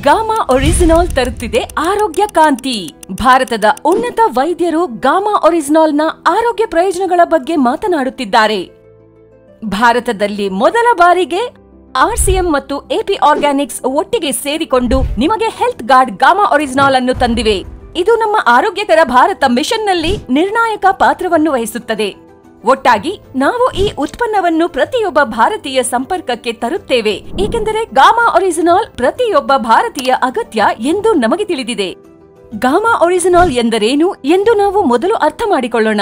Gamma ಒರಿಜಿನಾಲ್ ತರುತ್ತಿದೆ ಆರೋಗ್ಯ ಕಾಂತಿ. ಭಾರತದ ಉನ್ನತ ವೈದ್ಯರು ಗಾಮಾ ಒರಿಜಿನಾಲ್ನ ಆರೋಗ್ಯ ಪ್ರಯೋಜನಗಳ ಬಗ್ಗೆ ಮಾತನಾಡುತ್ತಿದ್ದಾರೆ. ಭಾರತದಲ್ಲಿ ಮೊದಲ ಬಾರಿಗೆ ಆರ್ಸಿಎಂ ಮತ್ತು ಎಪಿ ಆರ್ಗ್ಯಾನಿಕ್ಸ್ ಒಟ್ಟಿಗೆ ಸೇರಿಕೊಂಡು ನಿಮಗೆ ಹೆಲ್ತ್ ಗಾರ್ಡ್ ಗಾಮಾ ಒರಿಜಿನಾಲ್ ಅನ್ನು ತಂದಿವೆ. ಇದು ನಮ್ಮ ಆರೋಗ್ಯಕರ ಭಾರತ ಮಿಷನ್ನಲ್ಲಿ ನಿರ್ಣಾಯಕ ಪಾತ್ರವನ್ನು ವಹಿಸುತ್ತದೆ. ಒಟ್ಟಾಗಿ ನಾವು ಈ ಉತ್ಪನ್ನವನ್ನು ಪ್ರತಿಯೊಬ್ಬ ಭಾರತೀಯ ಸಂಪರ್ಕಕ್ಕೆ ತರುತ್ತೇವೆ, ಏಕೆಂದರೆ ಗಾಮಾ ಒರಿಜಿನಾಲ್ ಪ್ರತಿಯೊಬ್ಬ ಭಾರತೀಯ ಅಗತ್ಯ ಎಂದು ನಮಗೆ ತಿಳಿದಿದೆ. ಗಾಮಾ ಒರಿಜಿನಾಲ್ ಎಂದರೇನು ಎಂದು ನಾವು ಮೊದಲು ಅರ್ಥ ಮಾಡಿಕೊಳ್ಳೋಣ.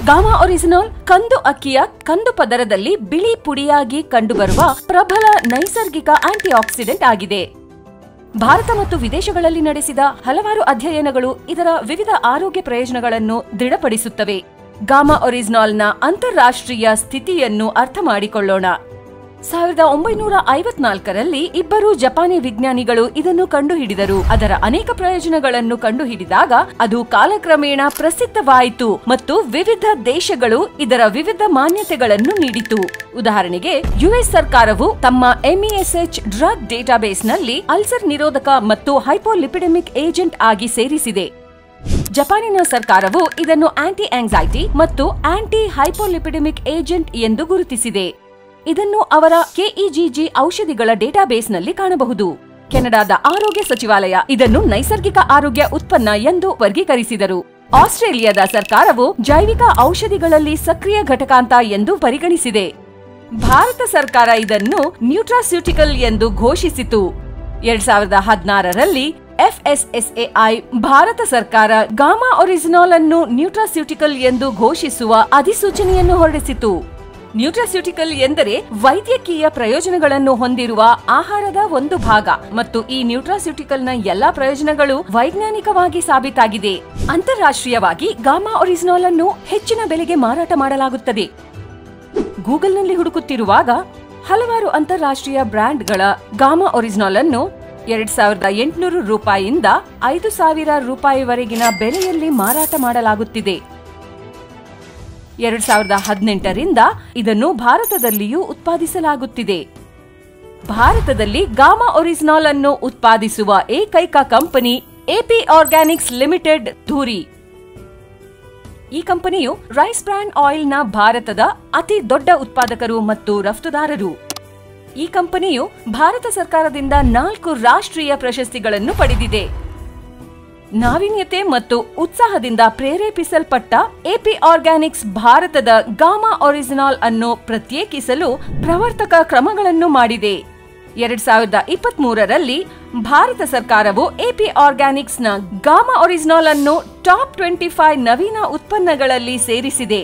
ಗಾಮಾ ಒರಿಜಿನಾಲ್ ಕಂದು ಅಕ್ಕಿಯ ಕಂದು ಪದರದಲ್ಲಿ ಬಿಳಿ ಪುಡಿಯಾಗಿ ಕಂಡುಬರುವ ಪ್ರಬಲ ನೈಸರ್ಗಿಕ ಆಂಟಿ ಆಕ್ಸಿಡೆಂಟ್ ಆಗಿದೆ. ಭಾರತ ಮತ್ತು ವಿದೇಶಗಳಲ್ಲಿ ನಡೆಸಿದ ಹಲವಾರು ಅಧ್ಯಯನಗಳು ಇದರ ವಿವಿಧ ಆರೋಗ್ಯ ಪ್ರಯೋಜನಗಳನ್ನು ದೃಢಪಡಿಸುತ್ತವೆ. ಗಾಮಾ ಒರಿಜಿನಾಲ್ನ ಅಂತಾರಾಷ್ಟ್ರೀಯ ಸ್ಥಿತಿಯನ್ನು ಅರ್ಥ ಮಾಡಿಕೊಳ್ಳೋಣ. 1954ರಲ್ಲಿ ಇಬ್ಬರು ಜಪಾನಿ ವಿಜ್ಞಾನಿಗಳು ಇದನ್ನು ಕಂಡುಹಿಡಿದರು. ಅದರ ಅನೇಕ ಪ್ರಯೋಜನಗಳನ್ನು ಕಂಡುಹಿಡಿದಾಗ ಅದು ಕಾಲಕ್ರಮೇಣ ಪ್ರಸಿದ್ಧವಾಯಿತು ಮತ್ತು ವಿವಿಧ ದೇಶಗಳು ಇದರ ವಿವಿಧ ಮಾನ್ಯತೆಗಳನ್ನು ನೀಡಿತು. ಉದಾಹರಣೆಗೆ, ಯುಎಸ್ ಸರ್ಕಾರವು ತಮ್ಮ ಎಂಇಎಸ್ಎಚ್ ಡ್ರಗ್ ಡೇಟಾಬೇಸ್ನಲ್ಲಿ ಅಲ್ಸರ್ ನಿರೋಧಕ ಮತ್ತು ಹೈಪೋಲಿಪಿಡೆಮಿಕ್ ಏಜೆಂಟ್ ಆಗಿ ಸೇರಿಸಿದೆ. ಜಪಾನಿನ ಸರ್ಕಾರವು ಇದನ್ನು ಆಂಟಿ ಆಂಗ್ಸೈಟಿ ಮತ್ತು ಆಂಟಿ ಹೈಪೋಲಿಪಿಡೆಮಿಕ್ ಏಜೆಂಟ್ ಎಂದು ಗುರುತಿಸಿದೆ. ಇದನ್ನು ಅವರ ಕೆಇಜಿಜಿ ಔಷಧಿಗಳ ಡೇಟಾಬೇಸ್ನಲ್ಲಿ ಕಾಣಬಹುದು. ಕೆನಡಾದ ಆರೋಗ್ಯ ಸಚಿವಾಲಯ ಇದನ್ನು ನೈಸರ್ಗಿಕ ಆರೋಗ್ಯ ಉತ್ಪನ್ನ ಎಂದು ವರ್ಗೀಕರಿಸಿದರು. ಆಸ್ಟ್ರೇಲಿಯಾದ ಸರ್ಕಾರವು ಜೈವಿಕ ಔಷಧಿಗಳಲ್ಲಿ ಸಕ್ರಿಯ ಘಟಕಾಂತ ಎಂದು ಪರಿಗಣಿಸಿದೆ. ಭಾರತ ಸರ್ಕಾರ ಇದನ್ನು ನ್ಯೂಟ್ರಾಸ್ಯೂಟಿಕಲ್ ಎಂದು ಘೋಷಿಸಿತು. 2016ರಲ್ಲಿ ಎಫ್ಎಸ್ಎಸ್ಎಐ ಭಾರತ ಸರ್ಕಾರ ಗಾಮಾ ಒರಿಜಿನಾಲ್ ಅನ್ನು ನ್ಯೂಟ್ರಾಸ್ಯೂಟಿಕಲ್ ಎಂದು ಘೋಷಿಸುವ ಅಧಿಸೂಚನೆಯನ್ನು ಹೊರಡಿಸಿತು. ನ್ಯೂಟ್ರಾಸ್ಯೂಟಿಕಲ್ ಎಂದರೆ ವೈದ್ಯಕೀಯ ಪ್ರಯೋಜನಗಳನ್ನು ಹೊಂದಿರುವ ಆಹಾರದ ಒಂದು ಭಾಗ ಮತ್ತು ಈ ನ್ಯೂಟ್ರಾಸ್ಯೂಟಿಕಲ್ನ ಎಲ್ಲಾ ಪ್ರಯೋಜನಗಳು ವೈಜ್ಞಾನಿಕವಾಗಿ ಸಾಬೀತಾಗಿದೆ. ಅಂತಾರಾಷ್ಟ್ರೀಯವಾಗಿ ಗಾಮಾ ಒರಿಜಿನಾಲ್ ಅನ್ನು ಹೆಚ್ಚಿನ ಬೆಲೆಗೆ ಮಾರಾಟ ಮಾಡಲಾಗುತ್ತದೆ. ಗೂಗಲ್ನಲ್ಲಿ ಹುಡುಕುತ್ತಿರುವಾಗ ಹಲವಾರು ಅಂತಾರಾಷ್ಟ್ರೀಯ ಬ್ರ್ಯಾಂಡ್ಗಳ ಗಾಮಾ ಒರಿಜಿನಾಲ್ ಅನ್ನು 2800 ರೂಪಾಯಿಯಿಂದ 5000 ರೂಪಾಯಿವರೆಗಿನ ಬೆಲೆಯಲ್ಲಿ ಮಾರಾಟ ಮಾಡಲಾಗುತ್ತಿದೆ. 2018ರಿಂದ ಇದನ್ನು ಭಾರತದಲ್ಲಿಯೂ ಉತ್ಪಾದಿಸಲಾಗುತ್ತಿದೆ. ಭಾರತದಲ್ಲಿ ಗಾಮಾ ಒರಿಜಿನಾಲ್ ಅನ್ನು ಉತ್ಪಾದಿಸುವ ಏಕೈಕ ಕಂಪನಿ ಎಪಿ ಆರ್ಗ್ಯಾನಿಕ್ಸ್ ಲಿಮಿಟೆಡ್ ಧೂರಿ. ಈ ಕಂಪನಿಯು ರೈಸ್ ಬ್ರಾನ್ ಆಯಿಲ್ನ ಭಾರತದ ಅತಿ ದೊಡ್ಡ ಉತ್ಪಾದಕರು ಮತ್ತು ರಫ್ತುದಾರರು. ಈ ಕಂಪನಿಯು ಭಾರತ ಸರ್ಕಾರದಿಂದ 4 ರಾಷ್ಟ್ರೀಯ ಪ್ರಶಸ್ತಿಗಳನ್ನು ಪಡೆದಿದೆ. ನಾವೀನ್ಯತೆ ಮತ್ತು ಉತ್ಸಾಹದಿಂದ ಪ್ರೇರೇಪಿಸಲ್ಪಟ್ಟ ಎಪಿ ಆರ್ಗ್ಯಾನಿಕ್ಸ್ ಭಾರತದ ಗಾಮಾ ಒರಿಜಿನಾಲ್ ಅನ್ನು ಪ್ರತ್ಯೇಕಿಸಲು ಪ್ರವರ್ತಕ ಕ್ರಮಗಳನ್ನು ಮಾಡಿದೆ. 2023ರಲ್ಲಿ ಭಾರತ ಸರ್ಕಾರವು ಎಪಿ ಆರ್ಗ್ಯಾನಿಕ್ಸ್ನ ಗಾಮಾ ಒರಿಜಿನಾಲ್ ಅನ್ನು ಟಾಪ್ 25 ನವೀನ ಉತ್ಪನ್ನಗಳಲ್ಲಿ ಸೇರಿಸಿದೆ.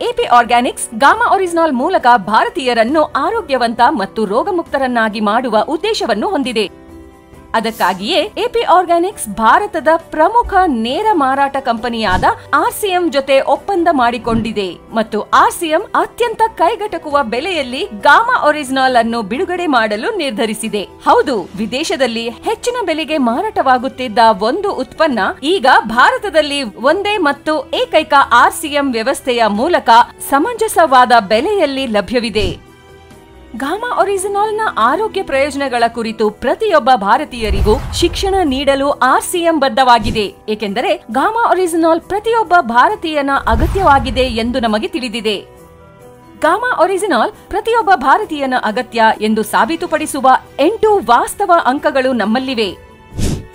ಎಪಿ ಆರ್ಗ್ಯಾನಿಕ್ಸ್ ಗಾಮಾ ಒರಿಜಿನಾಲ್ ಮೂಲಕ ಭಾರತೀಯರನ್ನು ಆರೋಗ್ಯವಂತ ಮತ್ತು ರೋಗಮುಕ್ತರನ್ನಾಗಿ ಮಾಡುವ ಉದ್ದೇಶವನ್ನು ಹೊಂದಿದೆ. ಅದಕ್ಕಾಗಿಯೇ ಎಪಿ ಆರ್ಗ್ಯಾನಿಕ್ಸ್ ಭಾರತದ ಪ್ರಮುಖ ನೇರ ಮಾರಾಟ ಕಂಪನಿಯಾದ ಆರ್ಸಿಎಂ ಜೊತೆ ಒಪ್ಪಂದ ಮಾಡಿಕೊಂಡಿದೆ ಮತ್ತು ಆರ್ಸಿಎಂ ಅತ್ಯಂತ ಕೈಗೆಟಕುವ ಬೆಲೆಯಲ್ಲಿ ಗಾಮಾ ಒರಿಜಿನಾಲ್ ಅನ್ನು ಬಿಡುಗಡೆ ಮಾಡಲು ನಿರ್ಧರಿಸಿದೆ. ಹೌದು, ವಿದೇಶದಲ್ಲಿ ಹೆಚ್ಚಿನ ಬೆಲೆಗೆ ಮಾರಾಟವಾಗುತ್ತಿದ್ದ ಒಂದು ಉತ್ಪನ್ನ ಈಗ ಭಾರತದಲ್ಲಿ ಒಂದೇ ಮತ್ತು ಏಕೈಕ ಆರ್ಸಿಎಂ ವ್ಯವಸ್ಥೆಯ ಮೂಲಕ ಸಮಂಜಸವಾದ ಬೆಲೆಯಲ್ಲಿ ಲಭ್ಯವಿದೆ. ಗಾಮಾ ಒರಿಜಿನಾಲ್ನ ಆರೋಗ್ಯ ಪ್ರಯೋಜನಗಳ ಕುರಿತು ಪ್ರತಿಯೊಬ್ಬ ಭಾರತೀಯರಿಗೂ ಶಿಕ್ಷಣ ನೀಡಲು ಆರ್ಸಿಎಂ ಬದ್ಧವಾಗಿದೆ, ಏಕೆಂದರೆ ಗಾಮಾ ಒರಿಜಿನಾಲ್ ಪ್ರತಿಯೊಬ್ಬ ಭಾರತೀಯನ ಅಗತ್ಯವಾಗಿದೆ ಎಂದು ನಮಗೆ ತಿಳಿದಿದೆ. ಗಾಮಾ ಒರಿಜಿನಾಲ್ ಪ್ರತಿಯೊಬ್ಬ ಭಾರತೀಯನ ಅಗತ್ಯ ಎಂದು ಸಾಬೀತುಪಡಿಸುವ 8 ವಾಸ್ತವ ಅಂಕಗಳು ನಮ್ಮಲ್ಲಿವೆ.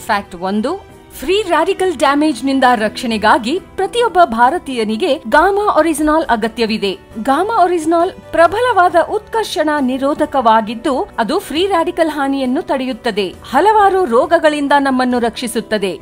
ಫ್ಯಾಕ್ಟ್ 1, ಫ್ರೀ ರಾಡಿಕಲ್ ಡ್ಯಾಮೇಜ್ ನಿಂದ ರಕ್ಷಣೆಗಾಗಿ ಪ್ರತಿಯೊಬ್ಬ ಭಾರತೀಯನಿಗೆ ಗಾಮಾ ಒರಿಜಿನಾಲ್ ಅಗತ್ಯವಿದೆ. ಗಾಮಾ ಒರಿಜಿನಾಲ್ ಪ್ರಬಲವಾದ ಉತ್ಕರ್ಷಣ ನಿರೋಧಕವಾಗಿದ್ದು ಅದು ಫ್ರೀ ರಾಡಿಕಲ್ ಹಾನಿಯನ್ನು ತಡೆಯುತ್ತದೆ, ಹಲವಾರು ರೋಗಗಳಿಂದ ನಮ್ಮನ್ನು ರಕ್ಷಿಸುತ್ತದೆ.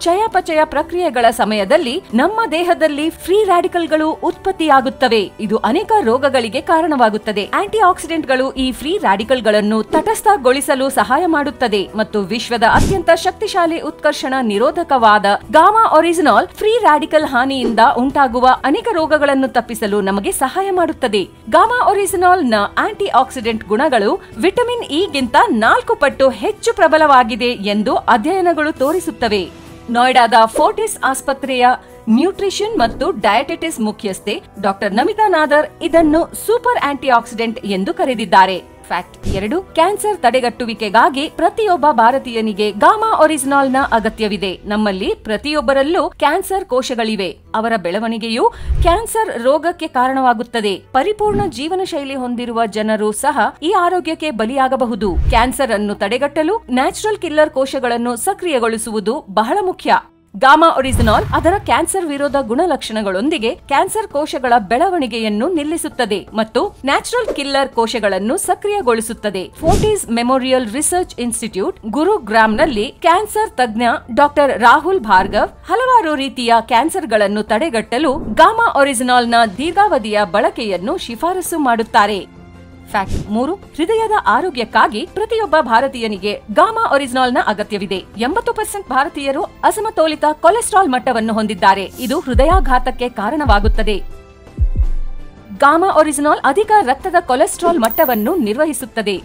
ಚಯಾಪಚಯ ಪ್ರಕ್ರಿಯೆಗಳ ಸಮಯದಲ್ಲಿ ನಮ್ಮ ದೇಹದಲ್ಲಿ ಫ್ರೀ ರಾಡಿಕಲ್ಗಳು ಉತ್ಪತ್ತಿಯಾಗುತ್ತವೆ. ಇದು ಅನೇಕ ರೋಗಗಳಿಗೆ ಕಾರಣವಾಗುತ್ತದೆ. ಆಂಟಿ ಆಕ್ಸಿಡೆಂಟ್ಗಳು ಈ ಫ್ರೀ ರಾಡಿಕಲ್ಗಳನ್ನು ತಟಸ್ಥಗೊಳಿಸಲು ಸಹಾಯ ಮಾಡುತ್ತದೆ ಮತ್ತು ವಿಶ್ವದ ಅತ್ಯಂತ ಶಕ್ತಿಶಾಲಿ ಉತ್ಕರ್ಷಣ ನಿರೋಧಕವಾದ ಗಾಮಾ ಒರಿಜಿನಾಲ್ ಫ್ರೀ ರಾಡಿಕಲ್ ಹಾನಿಯಿಂದ ಉಂಟಾಗುವ ಅನೇಕ ರೋಗಗಳನ್ನು ತಪ್ಪಿಸಲು ನಮಗೆ ಸಹಾಯ ಮಾಡುತ್ತದೆ. ಗಾಮಾ ಒರಿಜಿನಾಲ್ ನ ಆಂಟಿ ಆಕ್ಸಿಡೆಂಟ್ ಗುಣಗಳು ವಿಟಮಿನ್ ಇ ಗಿಂತ 4 ಪಟ್ಟು ಹೆಚ್ಚು ಪ್ರಬಲವಾಗಿದೆ ಎಂದು ಅಧ್ಯಯನಗಳು ತೋರಿಸುತ್ತವೆ. ನೋಯ್ಡಾದ ಫೋರ್ಟಿಸ್ ಆಸ್ಪತ್ರೆಯ ನ್ಯೂಟ್ರಿಷನ್ ಮತ್ತು ಡಯಾಟೆಟಿಸ್ ಮುಖ್ಯಸ್ಥೆ ಡಾಕ್ಟರ್ ನಮಿತಾ ನಾದರ್ ಇದನ್ನು ಸೂಪರ್ ಆಂಟಿ ಆಕ್ಸಿಡೆಂಟ್ ಎಂದು ಕರೆದಿದ್ದಾರೆ. ಫ್ಯಾಕ್ಟ್ 2 ಕ್ಯಾನ್ಸರ್ ತಡೆಗಟ್ಟುವಿಕೆಗಾಗಿ ಪ್ರತಿಯೊಬ್ಬ ಭಾರತೀಯನಿಗೆ ಗಾಮಾ ಒರಿಜಿನಾಲ್ ನ ಅಗತ್ಯವಿದೆ. ನಮ್ಮಲ್ಲಿ ಪ್ರತಿಯೊಬ್ಬರಲ್ಲೂ ಕ್ಯಾನ್ಸರ್ ಕೋಶಗಳಿವೆ. ಅವರ ಬೆಳವಣಿಗೆಯು ಕ್ಯಾನ್ಸರ್ ರೋಗಕ್ಕೆ ಕಾರಣವಾಗುತ್ತದೆ. ಪರಿಪೂರ್ಣ ಜೀವನ ಶೈಲಿ ಹೊಂದಿರುವ ಜನರು ಸಹ ಈ ಆರೋಗ್ಯಕ್ಕೆ ಬಲಿಯಾಗಬಹುದು. ಕ್ಯಾನ್ಸರ್ ಅನ್ನು ತಡೆಗಟ್ಟಲು ನ್ಯಾಚುರಲ್ ಕಿಲ್ಲರ್ ಕೋಶಗಳನ್ನು ಸಕ್ರಿಯಗೊಳಿಸುವುದು ಬಹಳ ಮುಖ್ಯ. ಗಾಮಾ ಒರಿಜಿನಾಲ್ ಅದರ ಕ್ಯಾನ್ಸರ್ ವಿರೋಧ ಗುಣಲಕ್ಷಣಗಳೊಂದಿಗೆ ಕ್ಯಾನ್ಸರ್ ಕೋಶಗಳ ಬೆಳವಣಿಗೆಯನ್ನು ನಿಲ್ಲಿಸುತ್ತದೆ ಮತ್ತು ನ್ಯಾಚುರಲ್ ಕಿಲ್ಲರ್ ಕೋಶಗಳನ್ನು ಸಕ್ರಿಯಗೊಳಿಸುತ್ತದೆ. ಫೋರ್ಟಿಸ್ ಮೆಮೋರಿಯಲ್ ರಿಸರ್ಚ್ ಇನ್ಸ್ಟಿಟ್ಯೂಟ್ ಗುರುಗ್ರಾಮ್ನಲ್ಲಿ ಕ್ಯಾನ್ಸರ್ ತಜ್ಞ ಡಾಕ್ಟರ್ ರಾಹುಲ್ ಭಾರ್ಗವ್ ಹಲವಾರು ರೀತಿಯ ಕ್ಯಾನ್ಸರ್ಗಳನ್ನು ತಡೆಗಟ್ಟಲು ಗಾಮಾ ಒರಿಜಿನಾಲ್ ನ ದೀರ್ಘಾವಧಿಯ ಬಳಕೆಯನ್ನು ಶಿಫಾರಸು ಮಾಡುತ್ತಾರೆ. ಫ್ಯಾಕ್ಟ್ 3 ಹೃದಯದ ಆರೋಗ್ಯಕ್ಕಾಗಿ ಪ್ರತಿಯೊಬ್ಬ ಭಾರತೀಯನಿಗೆ ಗಾಮಾ ಒರಿಜಿನಾಲ್ ನ ಅಗತ್ಯವಿದೆ. 80% ಭಾರತೀಯರು ಅಸಮತೋಲಿತ ಕೊಲೆಸ್ಟ್ರಾಲ್ ಮಟ್ಟವನ್ನು ಹೊಂದಿದ್ದಾರೆ. ಇದು ಹೃದಯಾಘಾತಕ್ಕೆ ಕಾರಣವಾಗುತ್ತದೆ. ಗಾಮಾ ಒರಿಜಿನಾಲ್ ಅಧಿಕ ರಕ್ತದ ಕೊಲೆಸ್ಟ್ರಾಲ್ ಮಟ್ಟವನ್ನು ನಿರ್ವಹಿಸುತ್ತದೆ.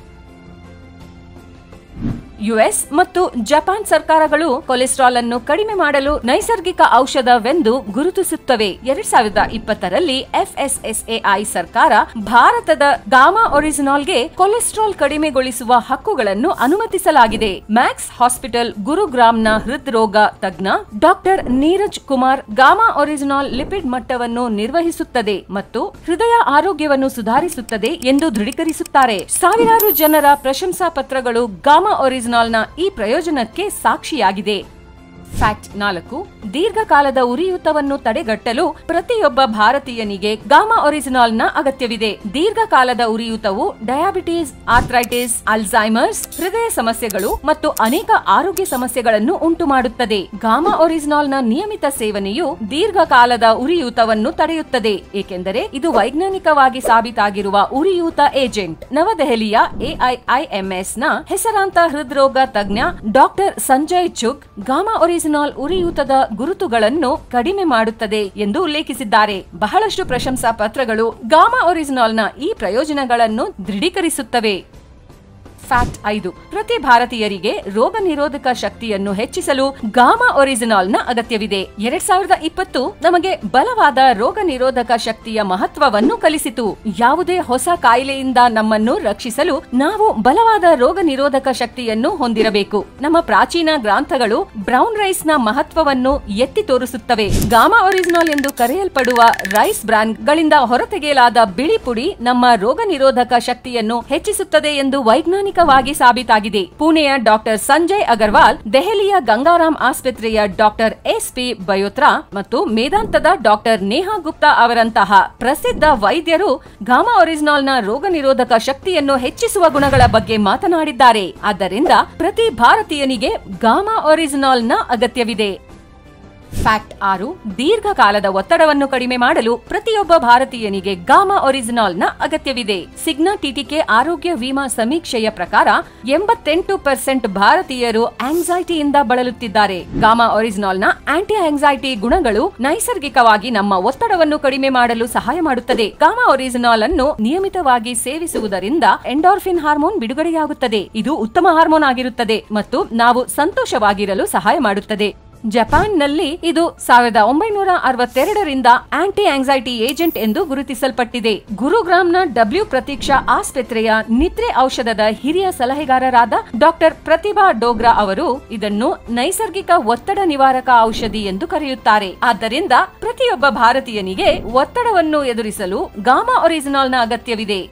ಯುಎಸ್ ಮತ್ತು ಜಪಾನ್ ಸರ್ಕಾರಗಳು ಕೊಲೆಸ್ಟ್ರಾಲ್ ಅನ್ನು ಕಡಿಮೆ ಮಾಡಲು ನೈಸರ್ಗಿಕ ಔಷಧವೆಂದು ಗುರುತಿಸುತ್ತವೆ. 2020ರಲ್ಲಿ FSSAI ಸರ್ಕಾರ ಭಾರತದ ಗಾಮಾ ಒರಿಜಿನಾಲ್ಗೆ ಕೊಲೆಸ್ಟ್ರಾಲ್ ಕಡಿಮೆಗೊಳಿಸುವ ಹಕ್ಕುಗಳನ್ನು ಅನುಮತಿಸಲಾಗಿದೆ. ಮ್ಯಾಕ್ಸ್ ಹಾಸ್ಪಿಟಲ್ ಗುರುಗ್ರಾಮ್ನ ಹೃದ್ರೋಗ ತಜ್ಞ doctor Neeraj Kumar gamma oryzanol lipid ಮಟ್ಟವನ್ನು ನಿರ್ವಹಿಸುತ್ತದೆ ಮತ್ತು ಹೃದಯ ಆರೋಗ್ಯವನ್ನು ಸುಧಾರಿಸುತ್ತದೆ ಎಂದು ದೃಢೀಕರಿಸುತ್ತಾರೆ. ಸಾವಿರಾರು ಜನರ ಪ್ರಶಂಸಾ ಪತ್ರಗಳು ಗಾಮಾ ಒರಿಜಿನಾಲ್ ನ ಈ ಪ್ರಯೋಜನಕ್ಕೆ ಸಾಕ್ಷಿಯಾಗಿದೆ. ಫ್ಯಾಕ್ಟ್ 4 ದೀರ್ಘಕಾಲದ ಉರಿಯೂತವನ್ನು ತಡೆಗಟ್ಟಲು ಪ್ರತಿಯೊಬ್ಬ ಭಾರತೀಯನಿಗೆ ಗಾಮಾ ಒರಿಜಿನಾಲ್ ನ ಅಗತ್ಯವಿದೆ. ದೀರ್ಘಕಾಲದ ಉರಿಯೂತವು ಡಯಾಬಿಟಿಸ್, ಆರ್ಥ್ರೈಟಿಸ್, ಅಲ್ಝೈಮರ್ಸ್, ಹೃದಯ ಸಮಸ್ಯೆಗಳು ಮತ್ತು ಅನೇಕ ಆರೋಗ್ಯ ಸಮಸ್ಯೆಗಳನ್ನು ಉಂಟುಮಾಡುತ್ತದೆ. ಗಾಮಾ ಒರಿಜಿನಾಲ್ ನ ನಿಯಮಿತ ಸೇವನೆಯು ದೀರ್ಘಕಾಲದ ಉರಿಯೂತವನ್ನು ತಡೆಯುತ್ತದೆ, ಏಕೆಂದರೆ ಇದು ವೈಜ್ಞಾನಿಕವಾಗಿ ಸಾಬೀತಾಗಿರುವ ಉರಿಯೂತ ಏಜೆಂಟ್. ನವದೆಹಲಿಯ AIIMS ನ ಹೆಸರಾಂತ ಹೃದ್ರೋಗ ತಜ್ಞ ಡಾಕ್ಟರ್ ಸಂಜಯ್ ಚುಗ್ ಗಾಮಾ ಒರಿಜಿನಾಲ್ ಉರಿಯೂತದ ಗುರುತುಗಳನ್ನು ಕಡಿಮೆ ಮಾಡುತ್ತದೆ ಎಂದು ಉಲ್ಲೇಖಿಸಿದ್ದಾರೆ. ಬಹಳಷ್ಟು ಪ್ರಶಂಸಾ ಪತ್ರಗಳು ಗಾಮಾ ಒರಿಜಿನಾಲ್ ನ ಈ ಪ್ರಯೋಜನಗಳನ್ನು ದೃಢೀಕರಿಸುತ್ತವೆ. ಫ್ಯಾಕ್ಟ್ 5 ಪ್ರತಿ ಭಾರತೀಯರಿಗೆ ರೋಗ ನಿರೋಧಕ ಶಕ್ತಿಯನ್ನು ಹೆಚ್ಚಿಸಲು ಗಾಮಾ ಒರಿಜಿನಾಲ್ ನ ಅಗತ್ಯವಿದೆ. 2020 ನಮಗೆ ಬಲವಾದ ರೋಗ ನಿರೋಧಕ ಶಕ್ತಿಯ ಮಹತ್ವವನ್ನು ಕಲಿಸಿತು. ಯಾವುದೇ ಹೊಸ ಕಾಯಿಲೆಯಿಂದ ನಮ್ಮನ್ನು ರಕ್ಷಿಸಲು ನಾವು ಬಲವಾದ ರೋಗ ನಿರೋಧಕ ಶಕ್ತಿಯನ್ನು ಹೊಂದಿರಬೇಕು. ನಮ್ಮ ಪ್ರಾಚೀನ ಗ್ರಂಥಗಳು ಬ್ರೌನ್ ರೈಸ್ ನ ಮಹತ್ವವನ್ನು ಎತ್ತಿ ತೋರಿಸುತ್ತವೆ. ಗಾಮಾ ಒರಿಜಿನಾಲ್ ಎಂದು ಕರೆಯಲ್ಪಡುವ ರೈಸ್ ಬ್ರಾಂಡ್ ಗಳಿಂದ ಹೊರತೆಗೆಯಲಾದ ಬಿಳಿ ಪುಡಿ ನಮ್ಮ ರೋಗ ನಿರೋಧಕ ಶಕ್ತಿಯನ್ನು ಹೆಚ್ಚಿಸುತ್ತದೆ ಎಂದು ವೈಜ್ಞಾನಿಕ ಸಾಬೀತಾಗಿದೆ. ಪುಣೆಯ ಡಾಕ್ಟರ್ ಸಂಜಯ್ ಅಗರ್ವಾಲ್, ದೆಹಲಿಯ ಗಂಗಾರಾಮ್ ಆಸ್ಪತ್ರೆಯ ಡಾಕ್ಟರ್ SP ಬಯೋತ್ರಾ ಮತ್ತು ಮೇದಾಂತದ ಡಾಕ್ಟರ್ ನೇಹಾ ಗುಪ್ತಾ ಅವರಂತಹ ಪ್ರಸಿದ್ಧ ವೈದ್ಯರು ಗಾಮಾ ಒರಿಜಿನಾಲ್ ನ ರೋಗ ನಿರೋಧಕ ಶಕ್ತಿಯನ್ನು ಹೆಚ್ಚಿಸುವ ಗುಣಗಳ ಬಗ್ಗೆ ಮಾತನಾಡಿದ್ದಾರೆ. ಆದ್ದರಿಂದ ಪ್ರತಿ ಭಾರತೀಯನಿಗೆ ಗಾಮಾ ಒರಿಜಿನಾಲ್ ನ ಅಗತ್ಯವಿದೆ. ಫ್ಯಾಕ್ಟ್ 6 ದೀರ್ಘಕಾಲದ ಒತ್ತಡವನ್ನು ಕಡಿಮೆ ಮಾಡಲು ಪ್ರತಿಯೊಬ್ಬ ಭಾರತೀಯನಿಗೆ ಗಾಮಾ ಒರಿಜಿನಾಲ್ ನ ಅಗತ್ಯವಿದೆ. ಸಿಗ್ನಾ TTK ಆರೋಗ್ಯ ವಿಮಾ ಸಮೀಕ್ಷೆಯ ಪ್ರಕಾರ 88% ಭಾರತೀಯರು ಆಂಗ್ಸೈಟಿಯಿಂದ ಬಳಲುತ್ತಿದ್ದಾರೆ. ಗಾಮಾ ಒರಿಜಿನಾಲ್ ನ ಆಂಟಿ ಆಂಗ್ಸೈಟಿ ಗುಣಗಳು ನೈಸರ್ಗಿಕವಾಗಿ ನಮ್ಮ ಒತ್ತಡವನ್ನು ಕಡಿಮೆ ಮಾಡಲು ಸಹಾಯ ಮಾಡುತ್ತದೆ. ಗಾಮಾ ಒರಿಜಿನಾಲ್ ಅನ್ನು ನಿಯಮಿತವಾಗಿ ಸೇವಿಸುವುದರಿಂದ ಎಂಡೋರ್ಫಿನ್ ಹಾರ್ಮೋನ್ ಬಿಡುಗಡೆಯಾಗುತ್ತದೆ. ಇದು ಉತ್ತಮ ಹಾರ್ಮೋನ್ ಆಗಿರುತ್ತದೆ ಮತ್ತು ನಾವು ಸಂತೋಷವಾಗಿರಲು ಸಹಾಯ ಮಾಡುತ್ತದೆ. ಜಪಾನ್ನಲ್ಲಿ ಇದು 1962ರಿಂದ ಆಂಟಿ ಆಂಗ್ಸೈಟಿ ಏಜೆಂಟ್ ಎಂದು ಗುರುತಿಸಲ್ಪಟ್ಟಿದೆ. ಗುರುಗ್ರಾಮ್ನ ಪ್ರತೀಕ್ಷಾ ಆಸ್ಪತ್ರೆಯ ನಿದ್ರೆ ಔಷಧದ ಹಿರಿಯ ಸಲಹೆಗಾರರಾದ ಡಾಕ್ಟರ್ ಪ್ರತಿಭಾ ಡೋಗ್ರಾ ಅವರು ಇದನ್ನು ನೈಸರ್ಗಿಕ ಒತ್ತಡ ನಿವಾರಕ ಔಷಧಿ ಎಂದು ಕರೆಯುತ್ತಾರೆ. ಆದ್ದರಿಂದ ಪ್ರತಿಯೊಬ್ಬ ಭಾರತೀಯನಿಗೆ ಒತ್ತಡವನ್ನು ಎದುರಿಸಲು ಗಾಮಾ ಒರಿಜಿನಾಲ್ ನ ಅಗತ್ಯವಿದೆ.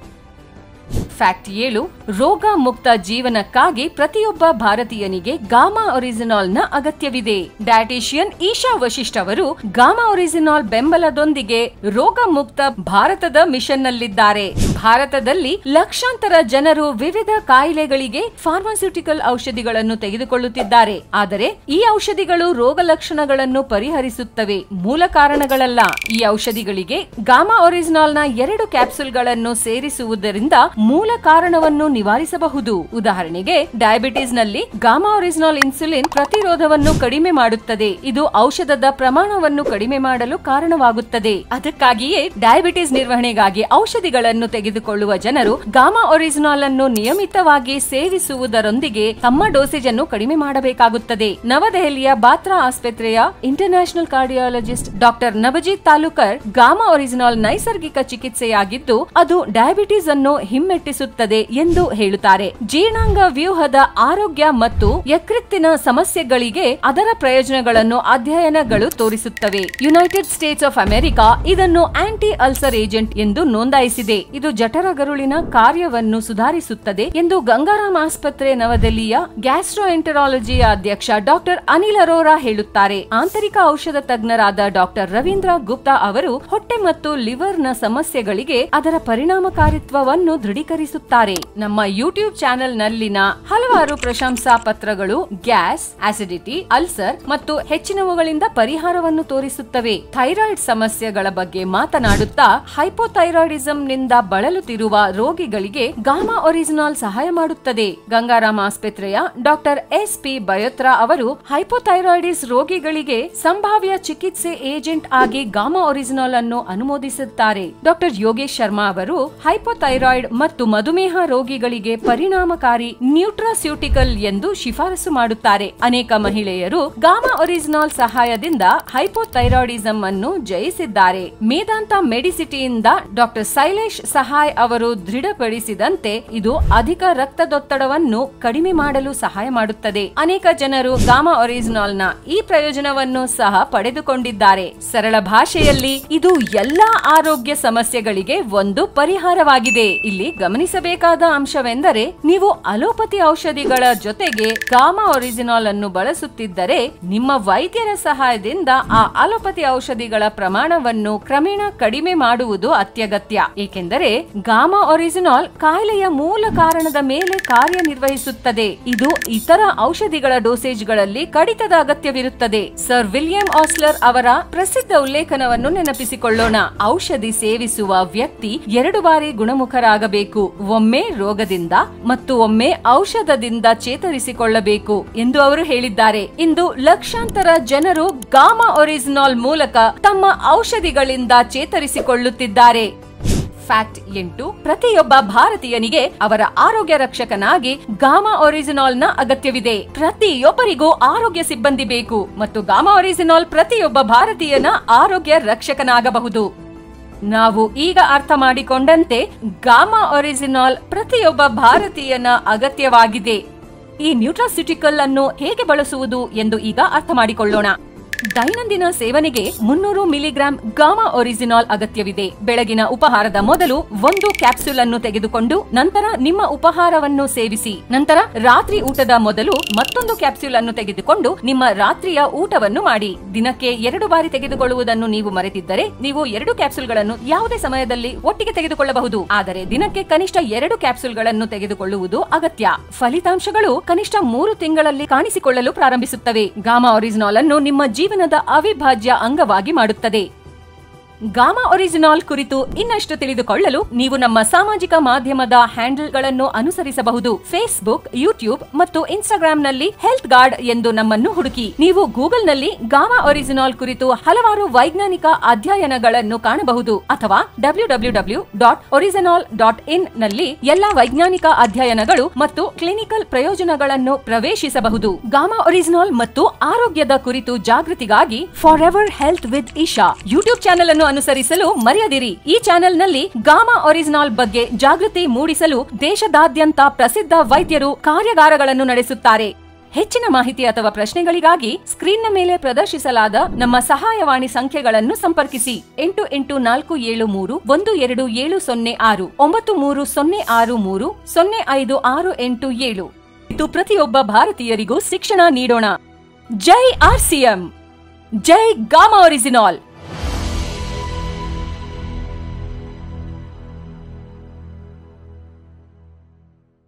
ಫ್ಯಾಕ್ಟ್ 7 ರೋಗ ಮುಕ್ತ ಜೀವನಕ್ಕಾಗಿ ಪ್ರತಿಯೊಬ್ಬ ಭಾರತೀಯನಿಗೆ ಗಾಮಾ ಒರಿಜಿನಾಲ್ ನ ಅಗತ್ಯವಿದೆ. ಡಯಟಿಷಿಯನ್ ಈಶಾ ವಶಿಷ್ಠ ಅವರು ಗಾಮಾ ಒರಿಜಿನಾಲ್ ಬೆಂಬಲದೊಂದಿಗೆ ರೋಗ ಮುಕ್ತ ಭಾರತದ ಮಿಷನ್ ನಲ್ಲಿದ್ದಾರೆ. ಭಾರತದಲ್ಲಿ ಲಕ್ಷಾಂತರ ಜನರು ವಿವಿಧ ಕಾಯಿಲೆಗಳಿಗೆ ಫಾರ್ಮಾಸ್ಯೂಟಿಕಲ್ ಔಷಧಿಗಳನ್ನು ತೆಗೆದುಕೊಳ್ಳುತ್ತಿದ್ದಾರೆ. ಆದರೆ ಈ ಔಷಧಿಗಳು ರೋಗ ಲಕ್ಷಣಗಳನ್ನು ಪರಿಹರಿಸುತ್ತವೆ, ಮೂಲ ಕಾರಣಗಳಲ್ಲ. ಈ ಔಷಧಿಗಳಿಗೆ ಗಾಮಾ ಒರಿಜಿನಾಲ್ ನ 2 ಕ್ಯಾಪ್ಸೂಲ್ಗಳನ್ನು ಸೇರಿಸುವುದರಿಂದ ಮೂಲ ಕಾರಣವನ್ನು ನಿವಾರಿಸಬಹುದು. ಉದಾಹರಣೆಗೆ ಡಯಾಬಿಟಿಸ್ ನಲ್ಲಿ ಗಾಮಾ ಒರಿಜಿನಾಲ್ ಇನ್ಸುಲಿನ್ ಪ್ರತಿರೋಧವನ್ನು ಕಡಿಮೆ ಮಾಡುತ್ತದೆ. ಇದು ಔಷಧದ ಪ್ರಮಾಣವನ್ನು ಕಡಿಮೆ ಮಾಡಲು ಕಾರಣವಾಗುತ್ತದೆ. ಅದಕ್ಕಾಗಿಯೇ ಡಯಾಬಿಟಿಸ್ ನಿರ್ವಹಣೆಗಾಗಿ ಔಷಧಿಗಳನ್ನು ತೆಗೆದುಕೊಳ್ಳುವ ಜನರು ಗಾಮಾ ಒರಿಜಿನಾಲ್ ಅನ್ನು ನಿಯಮಿತವಾಗಿ ಸೇವಿಸುವುದರೊಂದಿಗೆ ತಮ್ಮ ಡೋಸೇಜ್ ಅನ್ನು ಕಡಿಮೆ ಮಾಡಬೇಕಾಗುತ್ತದೆ. ನವದೆಹಲಿಯ ಬಾತ್ರಾ ಆಸ್ಪತ್ರೆಯ ಇಂಟರ್ನ್ಯಾಷನಲ್ ಕಾರ್ಡಿಯಾಲಜಿಸ್ಟ್ ಡಾಕ್ಟರ್ ನಬಜಿತ್ ತಾಲೂಕರ್ ಗಾಮಾ ಒರಿಜಿನಾಲ್ ನೈಸರ್ಗಿಕ ಚಿಕಿತ್ಸೆಯಾಗಿದ್ದು ಅದು ಡಯಾಬಿಟಿಸ್ ಅನ್ನು ಹಿಮ್ಮೆಟ್ಟಿಸುತ್ತದೆ ತಪ್ಪಿಸುತ್ತದೆ ಎಂದು ಹೇಳುತ್ತಾರೆ. ಜೀರ್ಣಾಂಗ ವ್ಯೂಹದ ಆರೋಗ್ಯ ಮತ್ತು ಯಕೃತ್ತಿನ ಸಮಸ್ಯೆಗಳಿಗೆ ಅದರ ಪ್ರಯೋಜನಗಳನ್ನು ಅಧ್ಯಯನಗಳು ತೋರಿಸುತ್ತವೆ. ಯುನೈಟೆಡ್ ಸ್ಟೇಟ್ಸ್ ಆಫ್ ಅಮೆರಿಕಾ ಇದನ್ನು ಆಂಟಿ ಅಲ್ಸರ್ ಏಜೆಂಟ್ ಎಂದು ನೋಂದಾಯಿಸಿದೆ. ಇದು ಜಠರಗರುಳಿನ ಕಾರ್ಯವನ್ನು ಸುಧಾರಿಸುತ್ತದೆ ಎಂದು ಗಂಗಾರಾಮ್ ಆಸ್ಪತ್ರೆ ನವದೆಹಲಿಯ ಗ್ಯಾಸ್ಟ್ರೋಎಂಟರಾಲಜಿಯ ಅಧ್ಯಕ್ಷ ಡಾಕ್ಟರ್ ಅನಿಲ್ ಅರೋರಾ ಹೇಳುತ್ತಾರೆ. ಆಂತರಿಕ ಔಷಧ ತಜ್ಞರಾದ ಡಾಕ್ಟರ್ ರವೀಂದ್ರ ಗುಪ್ತಾ ಅವರು ಹೊಟ್ಟೆ ಮತ್ತು ಲಿವರ್ ನ ಸಮಸ್ಯೆಗಳಿಗೆ ಅದರ ಪರಿಣಾಮಕಾರಿತ್ವವನ್ನು ದೃಢೀಕರಿಸುತ್ತಾರೆ. ನಮ್ಮ ಯೂಟ್ಯೂಬ್ ಚಾನೆಲ್ ನಲ್ಲಿನ ಹಲವಾರು ಪ್ರಶಂಸಾ ಪತ್ರಗಳು ಗ್ಯಾಸ್, ಆಸಿಡಿಟಿ, ಅಲ್ಸರ್ ಮತ್ತು ಹೆಚ್ಚಿನವುಗಳಿಂದ ಪರಿಹಾರವನ್ನು ತೋರಿಸುತ್ತವೆ. ಥೈರಾಯ್ಡ್ ಸಮಸ್ಯೆಗಳ ಬಗ್ಗೆ ಮಾತನಾಡುತ್ತಾ ಹೈಪೋಥೈರಾಯ್ಡಿಸಂ ನಿಂದ ಬಳಲುತ್ತಿರುವ ರೋಗಿಗಳಿಗೆ ಗಾಮಾ ಒರಿಜಿನಾಲ್ ಸಹಾಯ ಮಾಡುತ್ತದೆ. ಗಂಗಾರಾಮ್ ಆಸ್ಪತ್ರೆಯ ಡಾಕ್ಟರ್ ಎಸ್.ಪಿ. ಬಯೋತ್ರಾ ಅವರು ಹೈಪೋಥೈರಾಯ್ಡಿಸ್ ರೋಗಿಗಳಿಗೆ ಸಂಭಾವ್ಯ ಚಿಕಿತ್ಸೆ ಏಜೆಂಟ್ ಆಗಿ ಗಾಮಾ ಒರಿಜಿನಾಲ್ ಅನ್ನು ಅನುಮೋದಿಸುತ್ತಾರೆ. ಡಾಕ್ಟರ್ ಯೋಗೇಶ್ ಶರ್ಮಾ ಅವರು ಹೈಪೋಥೈರಾಯ್ಡ್ ಮತ್ತು ಮಧುಮೇಹ ರೋಗಿಗಳಿಗೆ ಪರಿಣಾಮಕಾರಿ ನ್ಯೂಟ್ರಾಸ್ಯೂಟಿಕಲ್ ಎಂದು ಶಿಫಾರಸು ಮಾಡುತ್ತಾರೆ. ಅನೇಕ ಮಹಿಳೆಯರು ಗಾಮಾ ಒರಿಜಿನಾಲ್ ಸಹಾಯದಿಂದ ಹೈಪೋಥೈರಾಯ್ಡಿಸಂ ಅನ್ನು ಜಯಿಸಿದ್ದಾರೆ. ಮೇದಾಂತ ಮೆಡಿಸಿಟಿಯಿಂದ ಡಾಕ್ಟರ್ ಶೈಲೇಶ್ ಸಹಾಯ್ ಅವರು ದೃಢಪಡಿಸಿದಂತೆ ಇದು ಅಧಿಕ ರಕ್ತದೊತ್ತಡವನ್ನು ಕಡಿಮೆ ಮಾಡಲು ಸಹಾಯ ಮಾಡುತ್ತದೆ. ಅನೇಕ ಜನರು ಗಾಮಾ ಒರಿಜಿನಾಲ್ ನ ಈ ಪ್ರಯೋಜನವನ್ನು ಸಹ ಪಡೆದುಕೊಂಡಿದ್ದಾರೆ. ಸರಳ ಭಾಷೆಯಲ್ಲಿ ಇದು ಎಲ್ಲಾ ಆರೋಗ್ಯ ಸಮಸ್ಯೆಗಳಿಗೆ ಒಂದು ಪರಿಹಾರವಾಗಿದೆ. ಇಲ್ಲಿ ಗಮನಿಸಬೇಕಾದ ಅಂಶವೆಂದರೆ ನೀವು ಅಲೋಪತಿ ಔಷಧಿಗಳ ಜೊತೆಗೆ ಗಾಮಾ ಒರಿಜಿನಾಲ್ ಅನ್ನು ಬಳಸುತ್ತಿದ್ದರೆ ನಿಮ್ಮ ವೈದ್ಯರ ಸಹಾಯದಿಂದ ಆ ಅಲೋಪತಿ ಔಷಧಿಗಳ ಪ್ರಮಾಣವನ್ನು ಕ್ರಮೇಣ ಕಡಿಮೆ ಮಾಡುವುದು ಅತ್ಯಗತ್ಯ. ಏಕೆಂದರೆ ಗಾಮಾ ಒರಿಜಿನಾಲ್ ಕಾಯಿಲೆಯ ಮೂಲ ಕಾರಣದ ಮೇಲೆ ಕಾರ್ಯನಿರ್ವಹಿಸುತ್ತದೆ. ಇದು ಇತರ ಔಷಧಿಗಳ ಡೋಸೇಜ್ಗಳಲ್ಲಿ ಕಡಿತದ ಅಗತ್ಯವಿರುತ್ತದೆ. ಸರ್ ವಿಲಿಯಂ ಆಸ್ಲರ್ ಅವರ ಪ್ರಸಿದ್ಧ ಉಲ್ಲೇಖನವನ್ನು ನೆನಪಿಸಿಕೊಳ್ಳೋಣ. ಔಷಧಿ ಸೇವಿಸುವ ವ್ಯಕ್ತಿ 2 ಬಾರಿ ಗುಣಮುಖರಾಗಬೇಕು, ಒಮ್ಮೆ ರೋಗದಿಂದ ಮತ್ತು ಒಮ್ಮೆ ಔಷಧದಿಂದ ಚೇತರಿಸಿಕೊಳ್ಳಬೇಕು ಎಂದು ಅವರು ಹೇಳಿದ್ದಾರೆ. ಇಂದು ಲಕ್ಷಾಂತರ ಜನರು ಗಾಮಾ ಒರಿಜಿನಾಲ್ ಮೂಲಕ ತಮ್ಮ ಔಷಧಿಗಳಿಂದ ಚೇತರಿಸಿಕೊಳ್ಳುತ್ತಿದ್ದಾರೆ. ಫ್ಯಾಕ್ಟ್ 8. ಪ್ರತಿಯೊಬ್ಬ ಭಾರತೀಯನಿಗೆ ಅವರ ಆರೋಗ್ಯ ರಕ್ಷಕನಾಗಿ ಗಾಮಾ ಒರಿಜಿನಾಲ್ ನ ಅಗತ್ಯವಿದೆ. ಪ್ರತಿಯೊಬ್ಬರಿಗೂ ಆರೋಗ್ಯ ಸಿಬ್ಬಂದಿ ಬೇಕು ಮತ್ತು ಗಾಮಾ ಒರಿಜಿನಾಲ್ ಪ್ರತಿಯೊಬ್ಬ ಭಾರತೀಯನ ಆರೋಗ್ಯ ರಕ್ಷಕನಾಗಬಹುದು. ನಾವು ಈಗ ಅರ್ಥ ಮಾಡಿಕೊಂಡಂತೆ ಗಾಮಾ ಒರಿಜಿನಾಲ್ ಪ್ರತಿಯೊಬ್ಬ ಭಾರತೀಯನ ಅಗತ್ಯವಾಗಿದೆ. ಈ ನ್ಯೂಟ್ರಾಸ್ಯೂಟಿಕಲ್ ಅನ್ನು ಹೇಗೆ ಬಳಸುವುದು ಎಂದು ಈಗ ಅರ್ಥ ಮಾಡಿಕೊಳ್ಳೋಣ. ದೈನಂದಿನ ಸೇವನೆಗೆ 300 ಮಿಲಿಗ್ರಾಂ ಗಾಮಾ ಒರಿಜಿನಾಲ್ ಅಗತ್ಯವಿದೆ. ಬೆಳಗಿನ ಉಪಹಾರದ ಮೊದಲು 1 ಕ್ಯಾಪ್ಸೂಲ್ ಅನ್ನು ತೆಗೆದುಕೊಂಡು ನಂತರ ನಿಮ್ಮ ಉಪಹಾರವನ್ನು ಸೇವಿಸಿ. ನಂತರ ರಾತ್ರಿ ಊಟದ ಮೊದಲು ಮತ್ತೊಂದು ಕ್ಯಾಪ್ಸೂಲ್ ಅನ್ನು ತೆಗೆದುಕೊಂಡು ನಿಮ್ಮ ರಾತ್ರಿಯ ಊಟವನ್ನು ಮಾಡಿ. ದಿನಕ್ಕೆ 2 ಬಾರಿ ತೆಗೆದುಕೊಳ್ಳುವುದನ್ನು ನೀವು ಮರೆತಿದ್ದರೆ ನೀವು 2 ಕ್ಯಾಪ್ಸೂಲ್ಗಳನ್ನು ಯಾವುದೇ ಸಮಯದಲ್ಲಿ ಒಟ್ಟಿಗೆ ತೆಗೆದುಕೊಳ್ಳಬಹುದು. ಆದರೆ ದಿನಕ್ಕೆ ಕನಿಷ್ಠ 2 ಕ್ಯಾಪ್ಸೂಲ್ಗಳನ್ನು ತೆಗೆದುಕೊಳ್ಳುವುದು ಅಗತ್ಯ. ಫಲಿತಾಂಶಗಳು ಕನಿಷ್ಠ 3 ತಿಂಗಳಲ್ಲಿ ಕಾಣಿಸಿಕೊಳ್ಳಲು ಪ್ರಾರಂಭಿಸುತ್ತವೆ. ಗಾಮಾ ಒರಿಜಿನಾಲ್ ಅನ್ನು ನಿಮ್ಮ ಜೀವನದ ಅವಿಭಾಜ್ಯ ಅಂಗವಾಗಿ ಮಾಡುತ್ತದೆ. ಗಾಮಾ ಒರಿಜಿನಾಲ್ ಕುರಿತು ಇನ್ನಷ್ಟು ತಿಳಿದುಕೊಳ್ಳಲು ನೀವು ನಮ್ಮ ಸಾಮಾಜಿಕ ಮಾಧ್ಯಮದ ಹ್ಯಾಂಡಲ್ಗಳನ್ನು ಅನುಸರಿಸಬಹುದು. ಫೇಸ್ಬುಕ್, ಯೂಟ್ಯೂಬ್ ಮತ್ತು ಇನ್ಸ್ಟಾಗ್ರಾಂನಲ್ಲಿ ಹೆಲ್ತ್ ಗಾರ್ಡ್ ಎಂದು ನಮ್ಮನ್ನು ಹುಡುಕಿ. ನೀವು ಗೂಗಲ್ನಲ್ಲಿ ಗಾಮಾ ಒರಿಜಿನಾಲ್ ಕುರಿತು ಹಲವಾರು ವೈಜ್ಞಾನಿಕ ಅಧ್ಯಯನಗಳನ್ನು ಕಾಣಬಹುದು ಅಥವಾ www.original.in ನಲ್ಲಿ ಎಲ್ಲಾ ವೈಜ್ಞಾನಿಕ ಅಧ್ಯಯನಗಳು ಮತ್ತು ಕ್ಲಿನಿಕಲ್ ಪ್ರಯೋಜನಗಳನ್ನು ಪ್ರವೇಶಿಸಬಹುದು. ಗಾಮಾ ಒರಿಜಿನಾಲ್ ಮತ್ತು ಆರೋಗ್ಯದ ಕುರಿತು ಜಾಗೃತಿಗಾಗಿ for ever health with Isha YouTube channel ಅನ್ನು ಅನುಸರಿಸಲು ಮರೆಯದಿರಿ. ಈ ಚಾನೆಲ್ನಲ್ಲಿ ಗಾಮಾ ಒರಿಜಿನಾಲ್ ಬಗ್ಗೆ ಜಾಗೃತಿ ಮೂಡಿಸಲು ದೇಶದಾದ್ಯಂತ ಪ್ರಸಿದ್ಧ ವೈದ್ಯರು ಕಾರ್ಯಾಗಾರಗಳನ್ನು ನಡೆಸುತ್ತಾರೆ. ಹೆಚ್ಚಿನ ಮಾಹಿತಿ ಅಥವಾ ಪ್ರಶ್ನೆಗಳಿಗಾಗಿ ಸ್ಕ್ರೀನ್ನ ಮೇಲೆ ಪ್ರದರ್ಶಿಸಲಾದ ನಮ್ಮ ಸಹಾಯವಾಣಿ ಸಂಖ್ಯೆಗಳನ್ನು ಸಂಪರ್ಕಿಸಿ. 8847312706 9306305687. ಇದು ಪ್ರತಿಯೊಬ್ಬ ಭಾರತೀಯರಿಗೂ ಶಿಕ್ಷಣ ನೀಡೋಣ. ಜೈ ಆರ್ಸಿಎಂ, ಜೈ ಗಾಮಾ ಒರಿಜಿನಾಲ್.